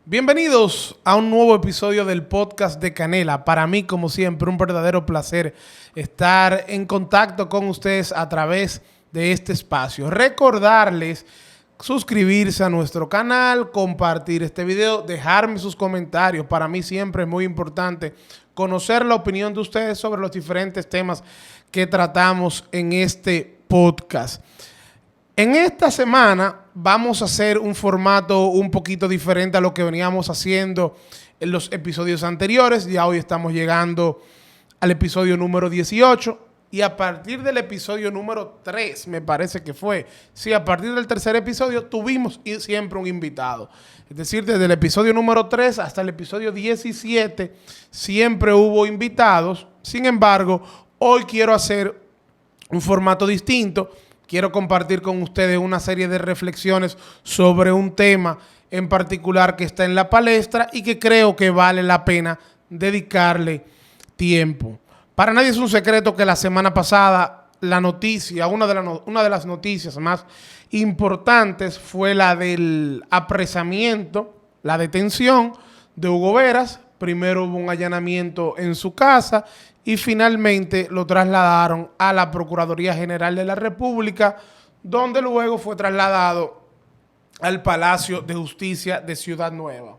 Bienvenidos a un nuevo episodio del podcast de Canela. Para mí, como siempre, un verdadero placer estar en contacto con ustedes a través de este espacio. Recordarles suscribirse a nuestro canal, compartir este video, dejarme sus comentarios. Para mí siempre es muy importante conocer la opinión de ustedes sobre los diferentes temas que tratamos en este podcast. En esta semana vamos a hacer un formato un poquito diferente a lo que veníamos haciendo en los episodios anteriores. Ya hoy estamos llegando al episodio número 18 y a partir del episodio número 3, me parece que fue. Sí, a partir del tercer episodio tuvimos siempre un invitado. Es decir, desde el episodio número 3 hasta el episodio 17 siempre hubo invitados. Sin embargo, hoy quiero hacer un formato distinto. Quiero compartir con ustedes una serie de reflexiones sobre un tema en particular que está en la palestra y que creo que vale la pena dedicarle tiempo. Para nadie es un secreto que la semana pasada la noticia, una de las noticias más importantes fue la del apresamiento, la detención de Hugo Veras. Primero hubo un allanamiento en su casa y finalmente lo trasladaron a la Procuraduría General de la República, donde luego fue trasladado al Palacio de Justicia de Ciudad Nueva.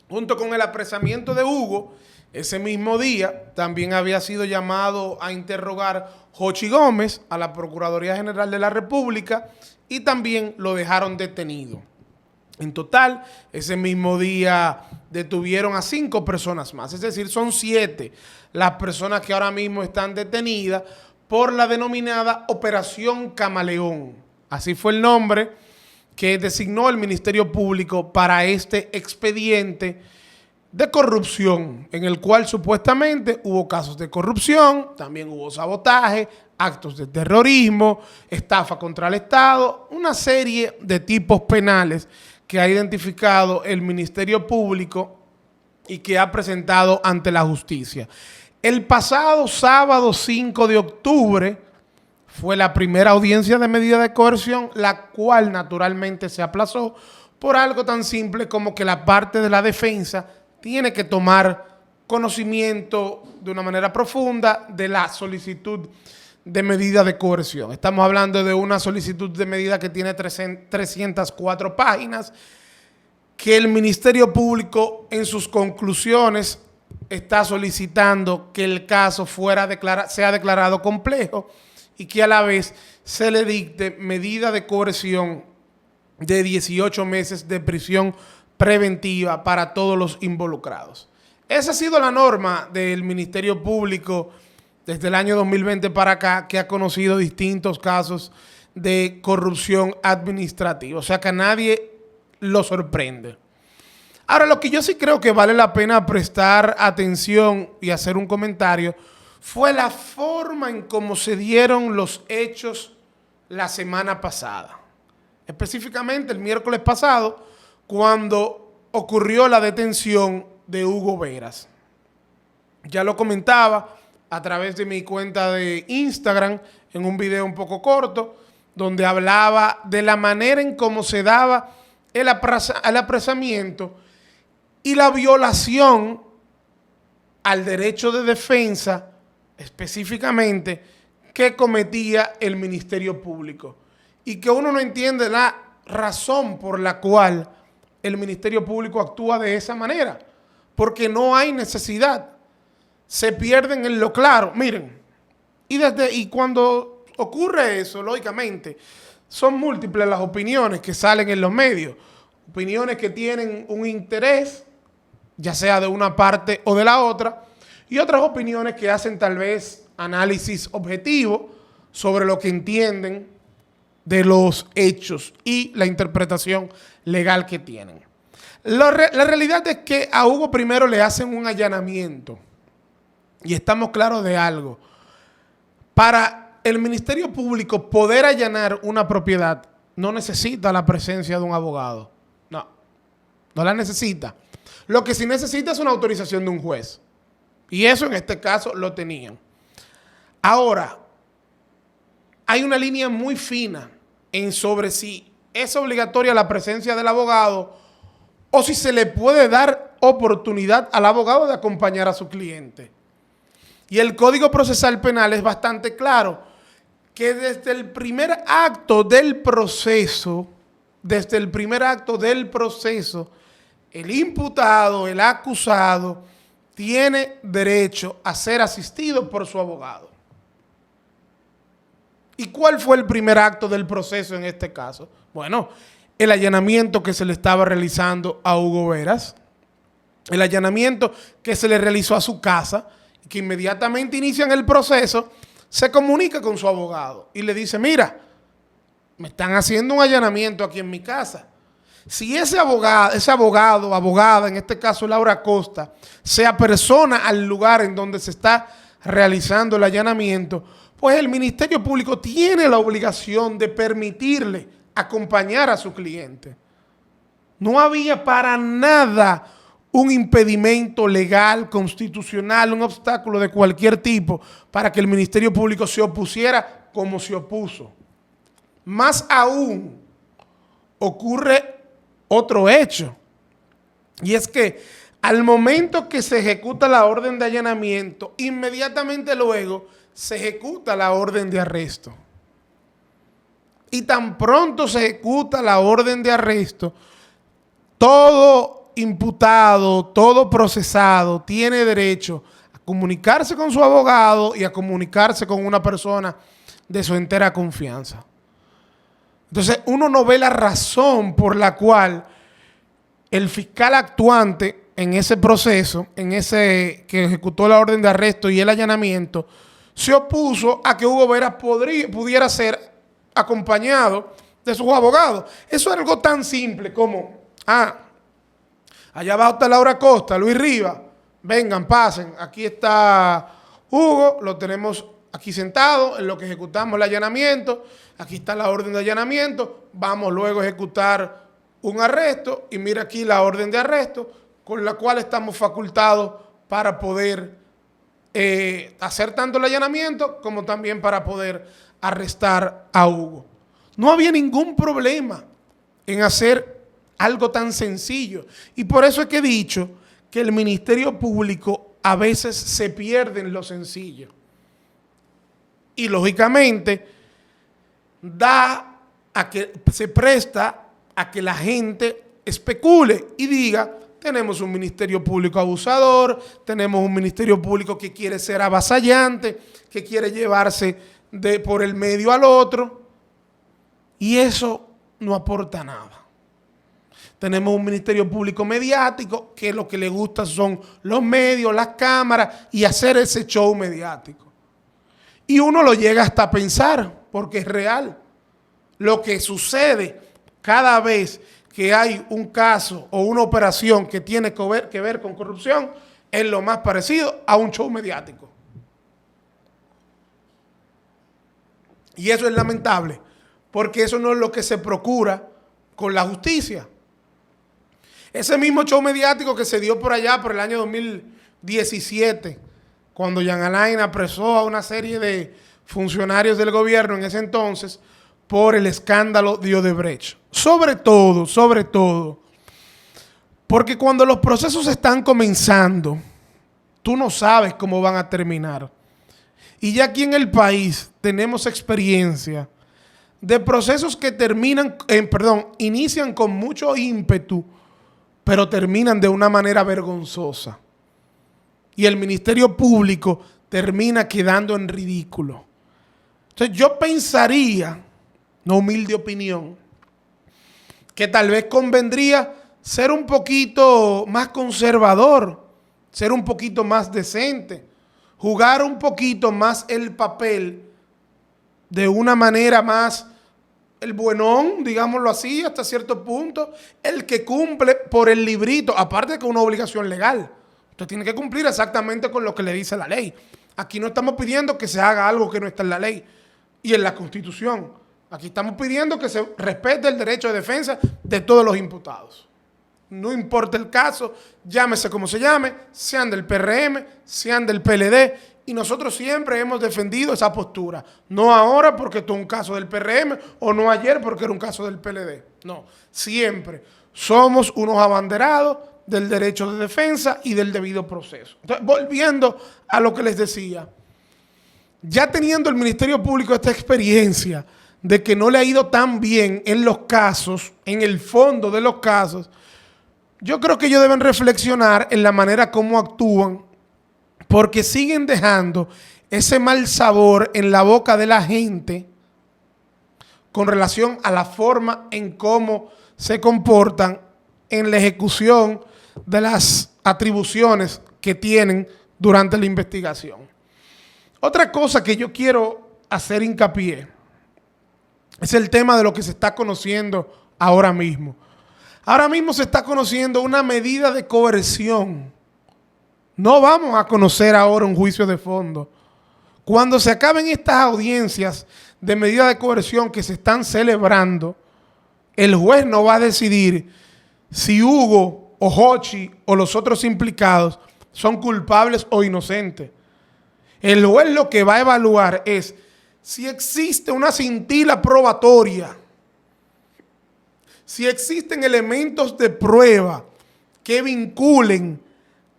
Junto con el apresamiento de Hugo, ese mismo día también había sido llamado a interrogar Jochi Gómez a la Procuraduría General de la República y también lo dejaron detenido. En total, ese mismo día detuvieron a 5 personas más, es decir, son 7 las personas que ahora mismo están detenidas por la denominada Operación Camaleón. Así fue el nombre que designó el Ministerio Público para este expediente de corrupción, en el cual supuestamente hubo casos de corrupción, también hubo sabotaje, actos de terrorismo, estafa contra el Estado, una serie de tipos penales que ha identificado el Ministerio Público y que ha presentado ante la justicia. El pasado sábado 5 de octubre fue la primera audiencia de medida de coerción, la cual naturalmente se aplazó por algo tan simple como que la parte de la defensa tiene que tomar conocimiento de una manera profunda de la solicitud de medida de coerción. Estamos hablando de una solicitud de medida que tiene 304 páginas, que el Ministerio Público en sus conclusiones está solicitando que el caso sea declarado complejo y que a la vez se le dicte medida de coerción de 18 meses de prisión preventiva para todos los involucrados. Esa ha sido la norma del Ministerio Público desde el año 2020 para acá, que ha conocido distintos casos de corrupción administrativa. O sea que a nadie lo sorprende. Ahora, lo que yo sí creo que vale la pena prestar atención y hacer un comentario fue la forma en cómo se dieron los hechos la semana pasada. Específicamente el miércoles pasado, cuando ocurrió la detención de Hugo Veras. Ya lo comentaba a través de mi cuenta de Instagram en un video un poco corto, donde hablaba de la manera en cómo se daba el apresamiento y la violación al derecho de defensa, específicamente, que cometía el Ministerio Público. Y que uno no entiende la razón por la cual el Ministerio Público actúa de esa manera, porque no hay necesidad. Se pierden en lo claro. Miren, y cuando ocurre eso, lógicamente, son múltiples las opiniones que salen en los medios. Opiniones que tienen un interés, ya sea de una parte o de la otra, y otras opiniones que hacen tal vez análisis objetivo sobre lo que entienden de los hechos y la interpretación legal que tienen. La realidad es que a Hugo primero le hacen un allanamiento. Y estamos claros de algo. Para el Ministerio Público poder allanar una propiedad no necesita la presencia de un abogado. No la necesita. Lo que sí necesita es una autorización de un juez. Y eso en este caso lo tenían. Ahora, hay una línea muy fina en sobre si es obligatoria la presencia del abogado o si se le puede dar oportunidad al abogado de acompañar a su cliente. Y el Código Procesal Penal es bastante claro que desde el primer acto del proceso, el imputado, el acusado, tiene derecho a ser asistido por su abogado. ¿Y cuál fue el primer acto del proceso en este caso? Bueno, el allanamiento que se le estaba realizando a Hugo Veras, el allanamiento que se le realizó a su casa, que inmediatamente inician el proceso, se comunica con su abogado y le dice, mira, me están haciendo un allanamiento aquí en mi casa. Si ese abogado, abogada, en este caso Laura Costa, se apersona al lugar en donde se está realizando el allanamiento, pues el Ministerio Público tiene la obligación de permitirle acompañar a su cliente. No había para nada un impedimento legal, constitucional, un obstáculo de cualquier tipo para que el Ministerio Público se opusiera como se opuso. Más aún, ocurre otro hecho, y es que al momento que se ejecuta la orden de allanamiento, inmediatamente luego se ejecuta la orden de arresto. Y tan pronto se ejecuta la orden de arresto, todo imputado, todo procesado tiene derecho a comunicarse con su abogado y a comunicarse con una persona de su entera confianza. Entonces, uno no ve la razón por la cual el fiscal actuante en ese proceso, en ese que ejecutó la orden de arresto y el allanamiento, se opuso a que Hugo Veras pudiera ser acompañado de sus abogados. Eso es algo tan simple como, allá abajo está Laura Costa, Luis Rivas, vengan, pasen, aquí está Hugo, lo tenemos aquí sentado en lo que ejecutamos el allanamiento, aquí está la orden de allanamiento, vamos luego a ejecutar un arresto y mira aquí la orden de arresto con la cual estamos facultados para poder hacer tanto el allanamiento como también para poder arrestar a Hugo. No había ningún problema en hacer algo tan sencillo y por eso es que he dicho que el Ministerio Público a veces se pierde en lo sencillo. Y lógicamente se presta a que la gente especule y diga, tenemos un Ministerio Público abusador, tenemos un Ministerio Público que quiere ser avasallante, que quiere llevarse por el medio al otro, y eso no aporta nada. Tenemos un Ministerio Público mediático que lo que le gusta son los medios, las cámaras y hacer ese show mediático. Y uno lo llega hasta a pensar, porque es real. Lo que sucede cada vez que hay un caso o una operación que tiene que ver con corrupción es lo más parecido a un show mediático. Y eso es lamentable, porque eso no es lo que se procura con la justicia. Ese mismo show mediático que se dio por allá por el año 2017, cuando Jean Alain apresó a una serie de funcionarios del gobierno en ese entonces por el escándalo de Odebrecht. Sobre todo, porque cuando los procesos están comenzando, tú no sabes cómo van a terminar. Y ya aquí en el país tenemos experiencia de procesos que inician con mucho ímpetu, pero terminan de una manera vergonzosa. Y el Ministerio Público termina quedando en ridículo. Entonces yo pensaría, una humilde opinión, que tal vez convendría ser un poquito más conservador, ser un poquito más decente, jugar un poquito más el papel de una manera más el buenón, digámoslo así, hasta cierto punto, el que cumple por el librito, aparte de que es una obligación legal. Usted tiene que cumplir exactamente con lo que le dice la ley. Aquí no estamos pidiendo que se haga algo que no está en la ley y en la Constitución. Aquí estamos pidiendo que se respete el derecho de defensa de todos los imputados. No importa el caso, llámese como se llame, sean del PRM, sean del PLD, Y nosotros siempre hemos defendido esa postura. No ahora porque esto es un caso del PRM o no ayer porque era un caso del PLD. No, siempre somos unos abanderados del derecho de defensa y del debido proceso. Entonces, volviendo a lo que les decía, ya teniendo el Ministerio Público esta experiencia de que no le ha ido tan bien en los casos, en el fondo de los casos, yo creo que ellos deben reflexionar en la manera como actúan, porque siguen dejando ese mal sabor en la boca de la gente con relación a la forma en cómo se comportan en la ejecución de las atribuciones que tienen durante la investigación. Otra cosa que yo quiero hacer hincapié es el tema de lo que se está conociendo ahora mismo. Ahora mismo se está conociendo una medida de coerción. No vamos a conocer ahora un juicio de fondo. Cuando se acaben estas audiencias de medida de coerción que se están celebrando, el juez no va a decidir si Hugo o Jochi o los otros implicados son culpables o inocentes. El juez lo que va a evaluar es si existe una cintila probatoria, si existen elementos de prueba que vinculen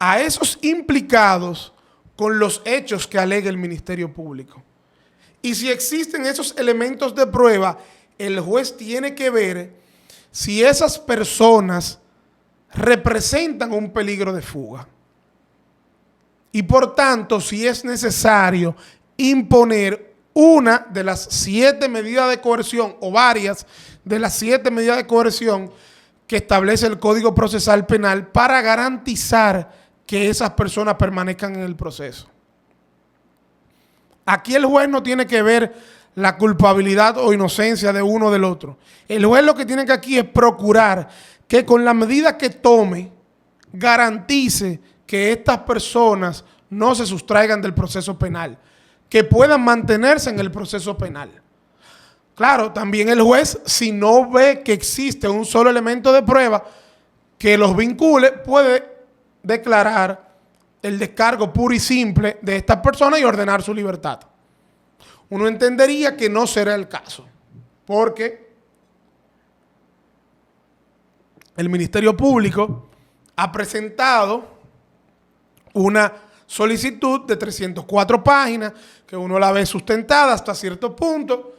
a esos implicados con los hechos que alega el Ministerio Público. Y si existen esos elementos de prueba, el juez tiene que ver si esas personas representan un peligro de fuga. Y por tanto, si es necesario imponer una de las 7 medidas de coerción o varias de las 7 medidas de coerción que establece el Código Procesal Penal para garantizar que esas personas permanezcan en el proceso. Aquí el juez no tiene que ver la culpabilidad o inocencia de uno o del otro. El juez lo que tiene que aquí es procurar que con la medida que tome garantice que estas personas no se sustraigan del proceso penal, que puedan mantenerse en el proceso penal. Claro, también el juez, si no ve que existe un solo elemento de prueba que los vincule, puede declarar el descargo puro y simple de estas personas y ordenar su libertad. Uno entendería que no será el caso, porque el Ministerio Público ha presentado una solicitud de 304 páginas, que uno la ve sustentada hasta cierto punto,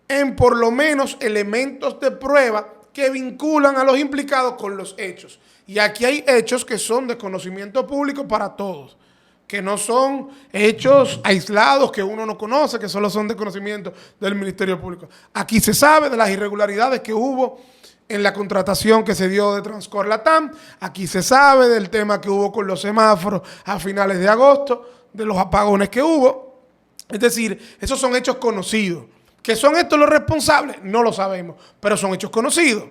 en por lo menos elementos de prueba que vinculan a los implicados con los hechos. Y aquí hay hechos que son de conocimiento público para todos, que no son hechos aislados que uno no conoce, que solo son de conocimiento del Ministerio Público. Aquí se sabe de las irregularidades que hubo en la contratación que se dio de Transcor Latam. Aquí se sabe del tema que hubo con los semáforos a finales de agosto, de los apagones que hubo. Es decir, esos son hechos conocidos. ¿Que son estos los responsables? No lo sabemos, pero son hechos conocidos.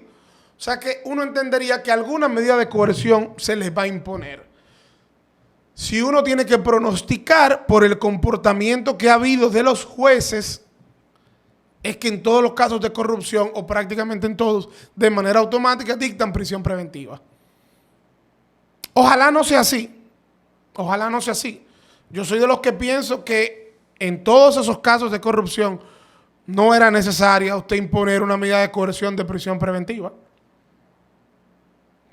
O sea que uno entendería que alguna medida de coerción se les va a imponer. Si uno tiene que pronosticar por el comportamiento que ha habido de los jueces, es que en todos los casos de corrupción, o prácticamente en todos, de manera automática dictan prisión preventiva. Ojalá no sea así. Ojalá no sea así. Yo soy de los que pienso que en todos esos casos de corrupción no era necesaria usted imponer una medida de coerción de prisión preventiva.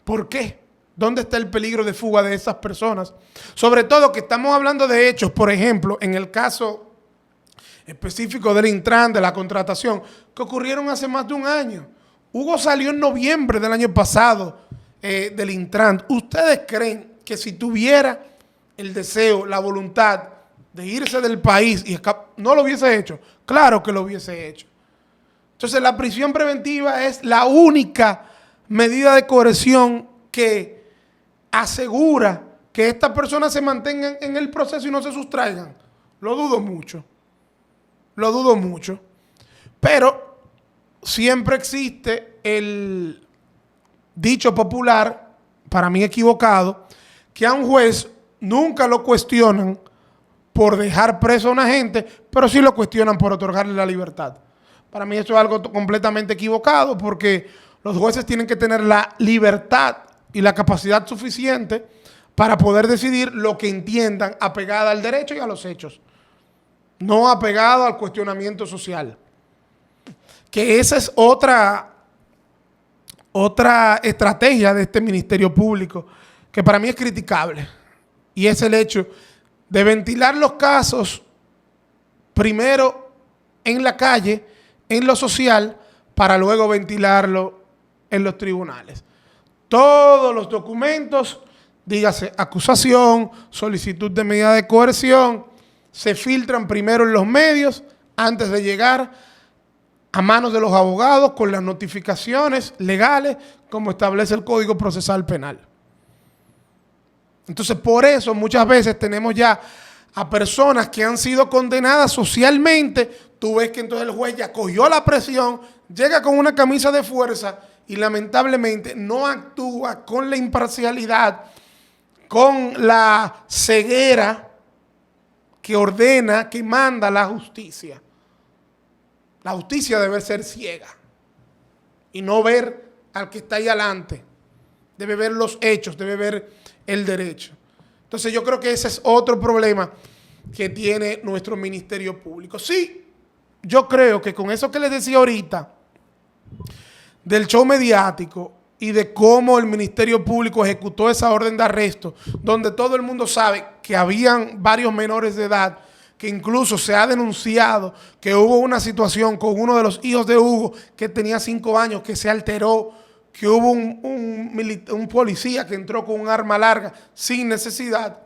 ¿Por qué? ¿Dónde está el peligro de fuga de esas personas? Sobre todo que estamos hablando de hechos, por ejemplo, en el caso específico del Intran, de la contratación, que ocurrieron hace más de un año. Hugo salió en noviembre del año pasado del Intran. ¿Ustedes creen que si tuviera el deseo, la voluntad de irse del país y no lo hubiese hecho? Claro que lo hubiese hecho. Entonces la prisión preventiva es la única medida de coerción que asegura que estas personas se mantengan en el proceso y no se sustraigan. Lo dudo mucho. Lo dudo mucho. Pero siempre existe el dicho popular, para mí equivocado, que a un juez nunca lo cuestionan por dejar preso a una gente, pero sí lo cuestionan por otorgarle la libertad. Para mí eso es algo completamente equivocado, porque los jueces tienen que tener la libertad y la capacidad suficiente para poder decidir lo que entiendan apegada al derecho y a los hechos, no apegado al cuestionamiento social. Que esa es otra estrategia de este Ministerio Público que para mí es criticable, y es el hecho de ventilar los casos primero en la calle, en lo social, para luego ventilarlo en los tribunales. Todos los documentos, dígase acusación, solicitud de medida de coerción, se filtran primero en los medios antes de llegar a manos de los abogados con las notificaciones legales como establece el Código Procesal Penal. Entonces, por eso muchas veces tenemos ya a personas que han sido condenadas socialmente. Tú ves que entonces el juez ya cogió la presión, llega con una camisa de fuerza y lamentablemente no actúa con la imparcialidad, con la ceguera que ordena, que manda la justicia. La justicia debe ser ciega y no ver al que está ahí adelante. Debe ver los hechos, debe ver el derecho. Entonces yo creo que ese es otro problema que tiene nuestro Ministerio Público. Sí, yo creo que con eso que les decía ahorita, del show mediático y de cómo el Ministerio Público ejecutó esa orden de arresto, donde todo el mundo sabe que habían varios menores de edad, que incluso se ha denunciado que hubo una situación con uno de los hijos de Hugo que tenía 5 años, que se alteró, que hubo un policía que entró con un arma larga sin necesidad.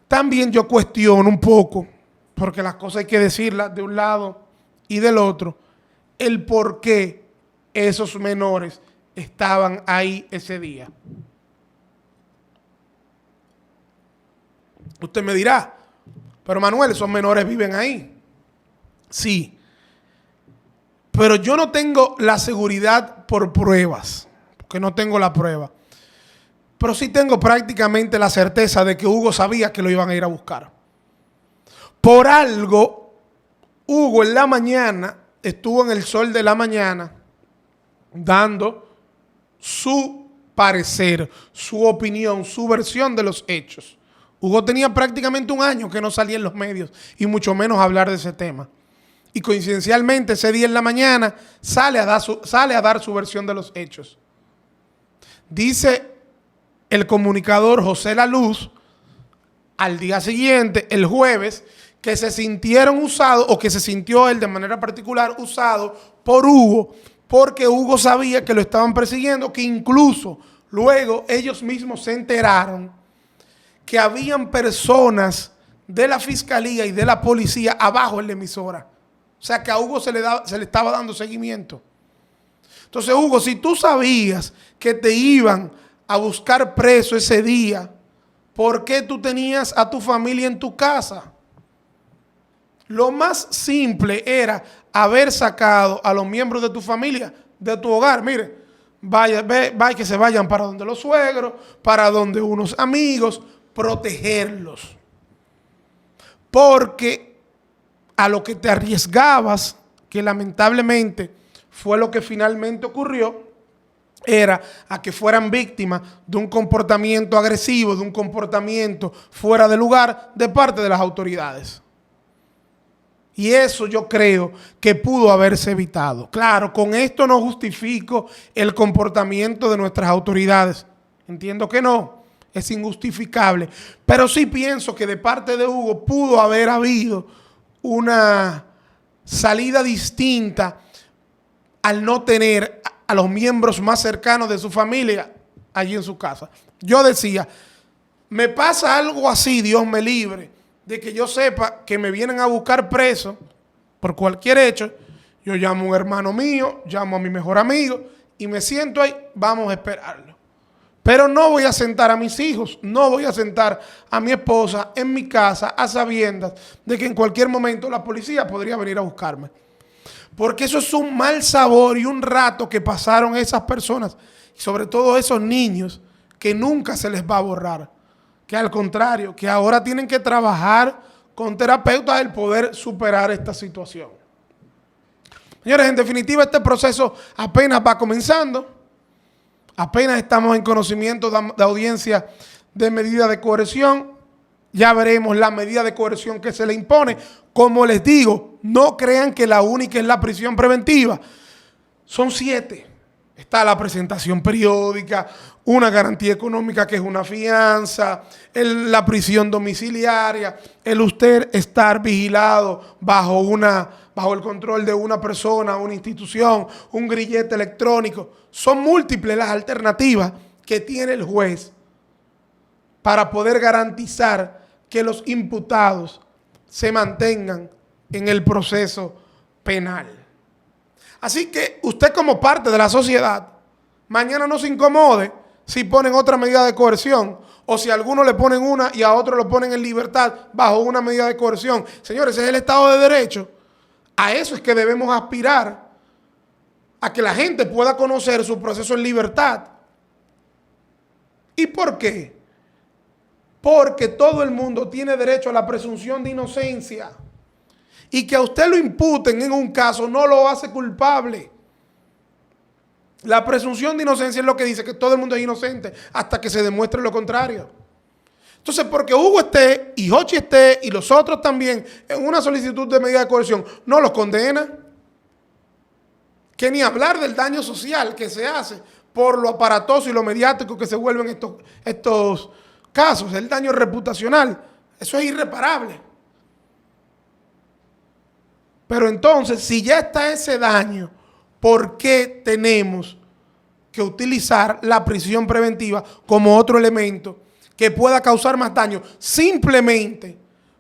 También yo cuestiono un poco, porque las cosas hay que decirlas de un lado y del otro, el por qué esos menores estaban ahí ese día. Usted me dirá, pero Manuel, esos menores viven ahí. Sí. Pero yo no tengo la seguridad por pruebas, porque no tengo la prueba. Pero sí tengo prácticamente la certeza de que Hugo sabía que lo iban a ir a buscar. Por algo, Hugo en la mañana, estuvo en el sol de la mañana, dando su parecer, su opinión, su versión de los hechos. Hugo tenía prácticamente un año que no salía en los medios, y mucho menos hablar de ese tema. Y coincidencialmente ese día en la mañana sale a dar su versión de los hechos. Dice el comunicador José La Luz al día siguiente, el jueves, que se sintieron usados, o que se sintió él de manera particular usado por Hugo, porque Hugo sabía que lo estaban persiguiendo, que incluso luego ellos mismos se enteraron que habían personas de la fiscalía y de la policía abajo en la emisora. O sea, que a Hugo se le estaba dando seguimiento. Entonces, Hugo, si tú sabías que te iban a buscar preso ese día, ¿por qué tú tenías a tu familia en tu casa? Lo más simple era haber sacado a los miembros de tu familia de tu hogar. Mire, vaya que se vayan para donde los suegros, para donde unos amigos, protegerlos. Porque a lo que te arriesgabas, que lamentablemente fue lo que finalmente ocurrió, era a que fueran víctimas de un comportamiento agresivo, de un comportamiento fuera de lugar de parte de las autoridades. Y eso yo creo que pudo haberse evitado. Claro, con esto no justifico el comportamiento de nuestras autoridades. Entiendo que no, es injustificable. Pero sí pienso que de parte de Hugo pudo haber habido una salida distinta al no tener a los miembros más cercanos de su familia allí en su casa. Yo decía, me pasa algo así, Dios me libre, de que yo sepa que me vienen a buscar preso por cualquier hecho. Yo llamo a un hermano mío, llamo a mi mejor amigo y me siento ahí, vamos a esperarlo. Pero no voy a sentar a mis hijos, no voy a sentar a mi esposa en mi casa a sabiendas de que en cualquier momento la policía podría venir a buscarme. Porque eso es un mal sabor y un rato que pasaron esas personas, y sobre todo esos niños, que nunca se les va a borrar. Que al contrario, que ahora tienen que trabajar con terapeutas el poder superar esta situación. Señores, en definitiva, este proceso apenas va comenzando. Apenas estamos en conocimiento de audiencia de medida de coerción. Ya veremos la medida de coerción que se le impone. Como les digo, no crean que la única es la prisión preventiva. Son 7. Está la presentación periódica, una garantía económica que es una fianza, la prisión domiciliaria, el usted estar vigilado bajo el control de una persona, una institución, un grillete electrónico. Son múltiples las alternativas que tiene el juez para poder garantizar que los imputados se mantengan en el proceso penal. Así que usted, como parte de la sociedad, mañana no se incomode si ponen otra medida de coerción o si a algunos le ponen una y a otros lo ponen en libertad bajo una medida de coerción. Señores, ese es el Estado de Derecho. A eso es que debemos aspirar, a que la gente pueda conocer su proceso en libertad. ¿Y por qué? Porque todo el mundo tiene derecho a la presunción de inocencia. Y que a usted lo imputen en un caso no lo hace culpable. La presunción de inocencia es lo que dice que todo el mundo es inocente hasta que se demuestre lo contrario. Entonces, porque Hugo esté y Jochi esté y los otros también en una solicitud de medida de coerción, no los condena. Que ni hablar del daño social que se hace por lo aparatoso y lo mediático que se vuelven estos casos, el daño reputacional. Eso es irreparable. Pero entonces, si ya está ese daño, ¿por qué tenemos que utilizar la prisión preventiva como otro elemento que pueda causar más daño? Simplemente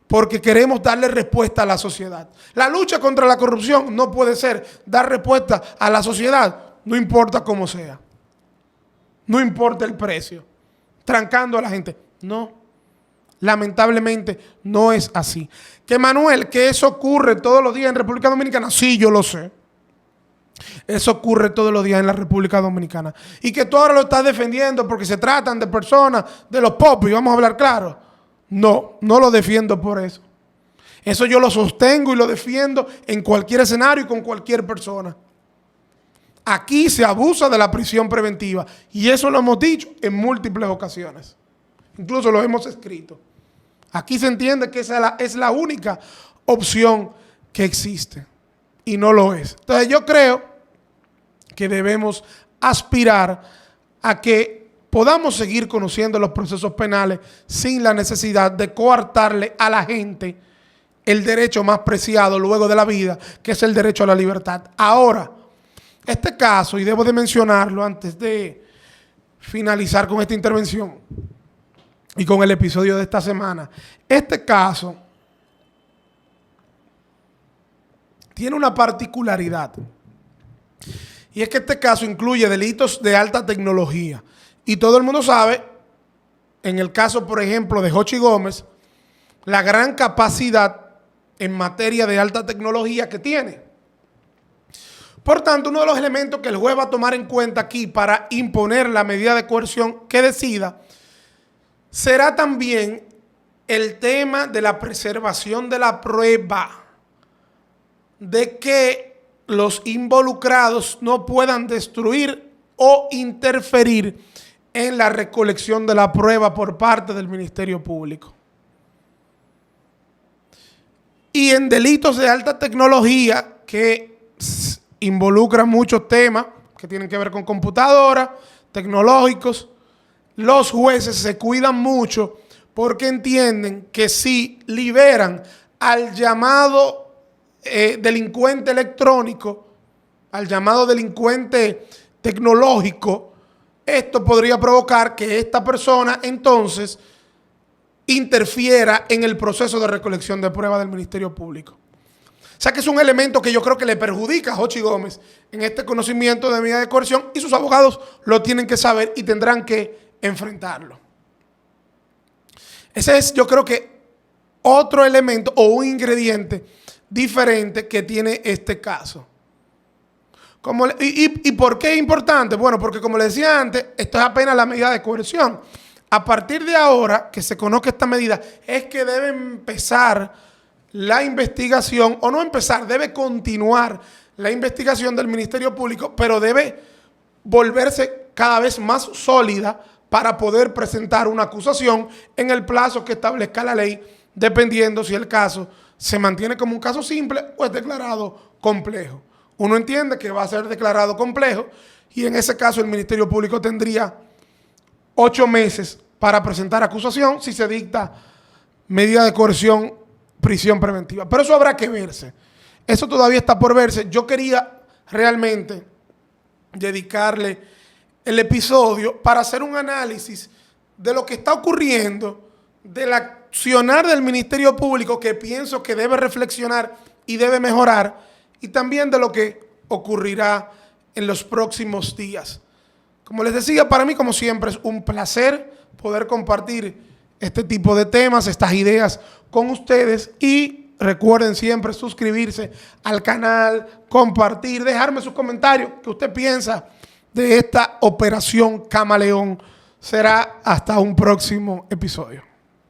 porque queremos darle respuesta a la sociedad. La lucha contra la corrupción no puede ser dar respuesta a la sociedad, no importa cómo sea. No importa el precio. Trancando a la gente. No. Lamentablemente no es así. Que Manuel, que eso ocurre todos los días en República Dominicana, sí, yo lo sé. Eso ocurre todos los días en la República Dominicana. Y que tú ahora lo estás defendiendo porque se tratan de personas de los popos, y vamos a hablar claro. No, no lo defiendo por eso. Eso yo lo sostengo y lo defiendo en cualquier escenario y con cualquier persona. Aquí se abusa de la prisión preventiva y eso lo hemos dicho en múltiples ocasiones. Incluso lo hemos escrito. Aquí se entiende que esa es la única opción que existe y no lo es. Entonces yo creo que debemos aspirar a que podamos seguir conociendo los procesos penales sin la necesidad de coartarle a la gente el derecho más preciado luego de la vida, que es el derecho a la libertad. Ahora, este caso, y debo de mencionarlo antes de finalizar con esta intervención y con el episodio de esta semana, este caso tiene una particularidad. Y es que este caso incluye delitos de alta tecnología. Y todo el mundo sabe, en el caso, por ejemplo, de Jochi Gómez, la gran capacidad en materia de alta tecnología que tiene. Por tanto, uno de los elementos que el juez va a tomar en cuenta aquí para imponer la medida de coerción que decida será también el tema de la preservación de la prueba, de que los involucrados no puedan destruir o interferir en la recolección de la prueba por parte del Ministerio Público. Y en delitos de alta tecnología que involucran muchos temas que tienen que ver con computadoras, tecnológicos, los jueces se cuidan mucho porque entienden que si liberan al llamado delincuente electrónico, al llamado delincuente tecnológico, esto podría provocar que esta persona entonces interfiera en el proceso de recolección de pruebas del Ministerio Público. O sea que es un elemento que yo creo que le perjudica a Jochi Gómez en este conocimiento de medida de coerción y sus abogados lo tienen que saber y tendrán que enfrentarlo. Ese es, yo creo que, otro elemento o un ingrediente diferente que tiene este caso. ¿Y por qué es importante? Bueno, porque como les decía antes, esto es apenas la medida de coerción. A partir de ahora que se conozca esta medida, es que debe empezar la investigación, o no empezar, debe continuar la investigación del Ministerio Público, pero debe volverse cada vez más sólida para poder presentar una acusación en el plazo que establezca la ley, dependiendo si el caso se mantiene como un caso simple o es declarado complejo. Uno entiende que va a ser declarado complejo y en ese caso el Ministerio Público tendría 8 meses para presentar acusación si se dicta medida de coerción, prisión preventiva. Pero eso habrá que verse. Eso todavía está por verse. Yo quería realmente dedicarle el episodio para hacer un análisis de lo que está ocurriendo, del accionar del Ministerio Público, que pienso que debe reflexionar y debe mejorar, y también de lo que ocurrirá en los próximos días. Como les decía, para mí, como siempre, es un placer poder compartir este tipo de temas, estas ideas con ustedes, y recuerden siempre suscribirse al canal, compartir, dejarme sus comentarios, qué usted piensa de esta operación Camaleón. Será hasta un próximo episodio.